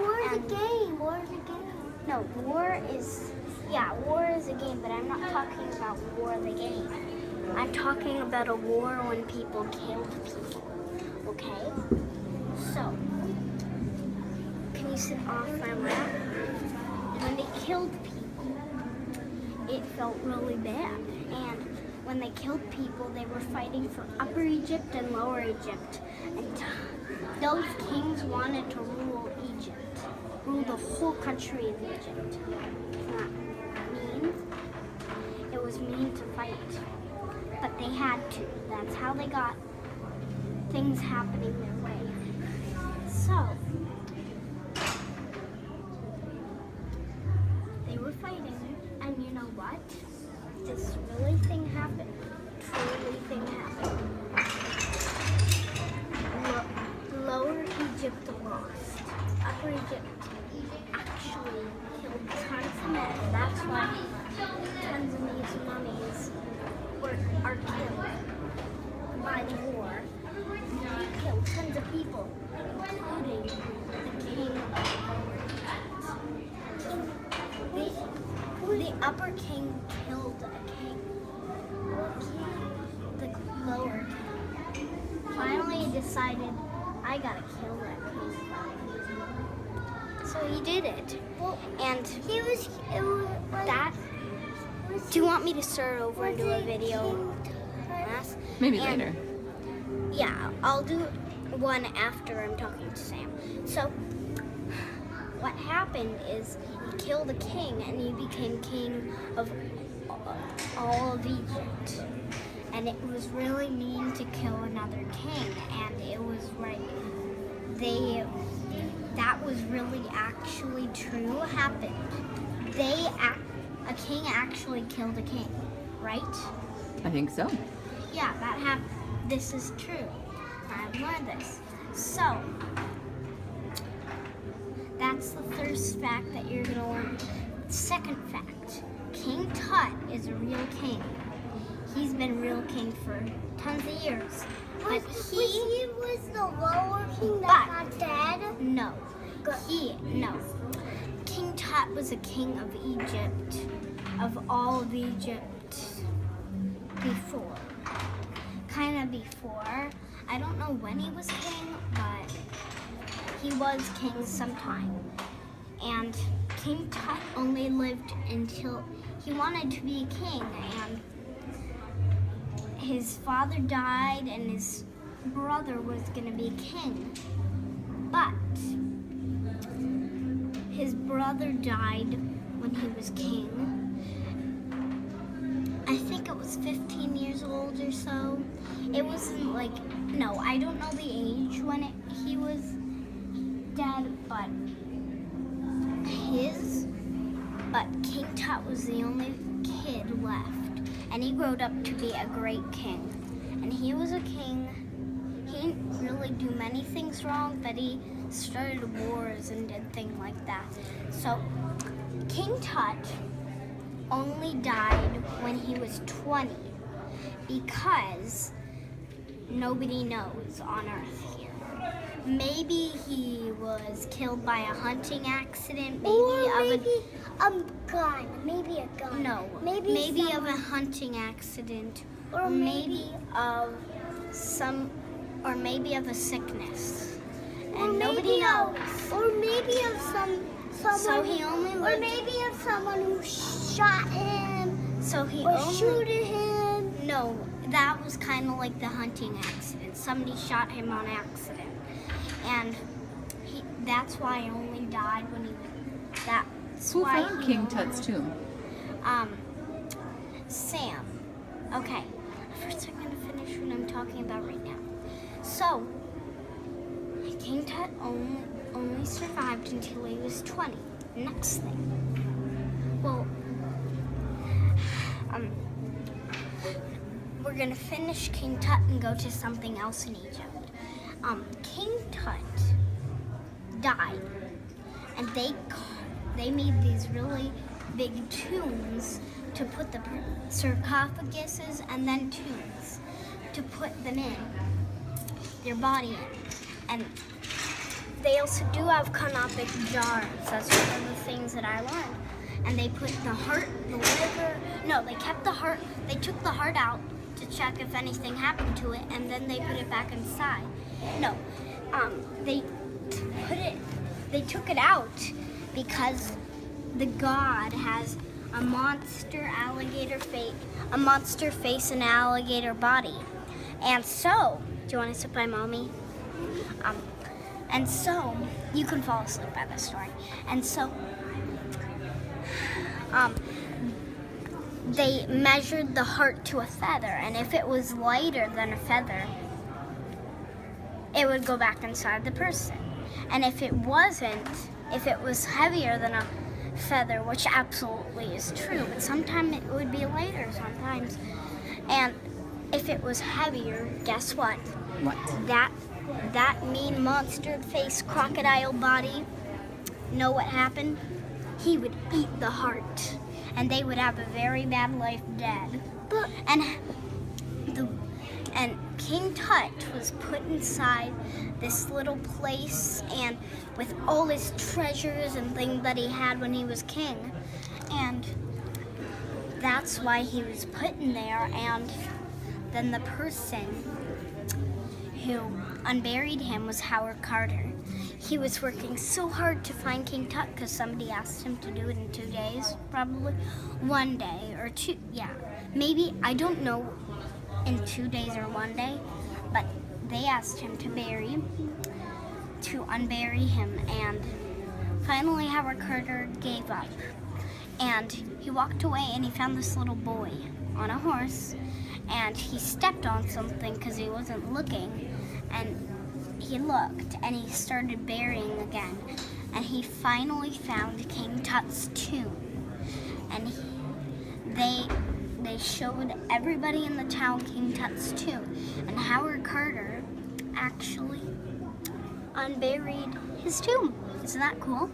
war is a game. War is a game. No, war is a game, but I'm not talking about war the game. I'm talking about a war when people killed people. Okay? So, can you sit off my lap? When they killed people, it felt really bad. And when they killed people, they were fighting for Upper Egypt and Lower Egypt. And those kings wanted to rule Egypt, rule the whole country of Egypt. It's not mean. It was mean to fight. But they had to. That's how they got things happening their way. So, they were fighting, and you know what? This really thing happened. Truly thing happened. Lower Egypt lost. Upper Egypt actually killed tons of men. That's why tons of these mummies are killed by the war. They killed tons of people, including the king of the upper king killed a king. The lower king finally decided, I gotta kill that king. So he did it. And he was that. Do you want me to start over and do a video? Maybe later. Yeah, I'll do one after I'm talking to Sam. So, what happened is he killed a king and he became king of all of Egypt. And it was really mean to kill another king, and it was right. That was really actually true happened. A king actually killed a king, right? I think so. Yeah, that happened. This is true. I've learned this. So, that's the first fact that you're going to learn. Second fact, King Tut is a real king. He's been real king for tons of years. But he was the lower king that got dead? No. King Tut was a king of Egypt, of all of Egypt before. Kind of before. I don't know when he was king, but he was king sometime. And King Tut only lived until he wanted to be a king, and his father died and his brother was going to be king. But his brother died when he was king. I think it was 15 years old or so. It wasn't like, no, I don't know the age when he was dead, but King Tut was the only kid left. And he grew up to be a great king. And he was a king. He didn't really do many things wrong, but he started wars and did things like that. So, King Tut only died when he was 20 because nobody knows on Earth here. Maybe he was killed by a hunting accident, maybe a gun. No, maybe of a hunting accident, or maybe of a sickness, and nobody knows. Or maybe of someone. So he only lived. Or maybe of someone who shot him. So he or only shooted him. No, that was kind of like the hunting accident. Somebody shot him on accident, and that's why he only died when he was. That's Who why found he King only- Tut's tomb? Sam. Okay. First, I'm going to finish what I'm talking about right now. So, King Tut only survived until he was 20. Next thing. Well, we're going to finish King Tut and go to something else in Egypt. King Tut died, and they made these really big tombs to put the sarcophaguses and then tombs to put them in, their body in. And they also do have canopic jars. That's one of the things that I learned. And they put the heart, the liver. No, they kept the heart. They took the heart out to check if anything happened to it, and then they put it back inside. No, they took it out because the god has a monster face and alligator body. And so, do you want to sit by mommy? And so, you can fall asleep by this story. And so, they measured the heart to a feather, and if it was lighter than a feather, it would go back inside the person. And if it wasn't, if it was heavier than a feather, which absolutely is true, but sometimes it would be lighter sometimes. And if it was heavier, guess what? What? That mean monster face crocodile body, know what happened? He would eat the heart, and they would have a very bad life dead. And King Tut was put inside this little place, and with all his treasures and things that he had when he was king, and that's why he was put in there. And then the person who unburied him was Howard Carter. He was working so hard to find King Tut because somebody asked him to do it in 2 days, probably. 1 day or 2, yeah. Maybe, I don't know, in 2 days or 1 day, but they asked him to unbury him, and finally Howard Carter gave up. And he walked away, and he found this little boy on a horse, and he stepped on something because he wasn't looking, and he looked, and he started burying again, and he finally found King Tut's tomb. And they showed everybody in the town King Tut's tomb, and Howard Carter actually unburied his tomb. Isn't that cool?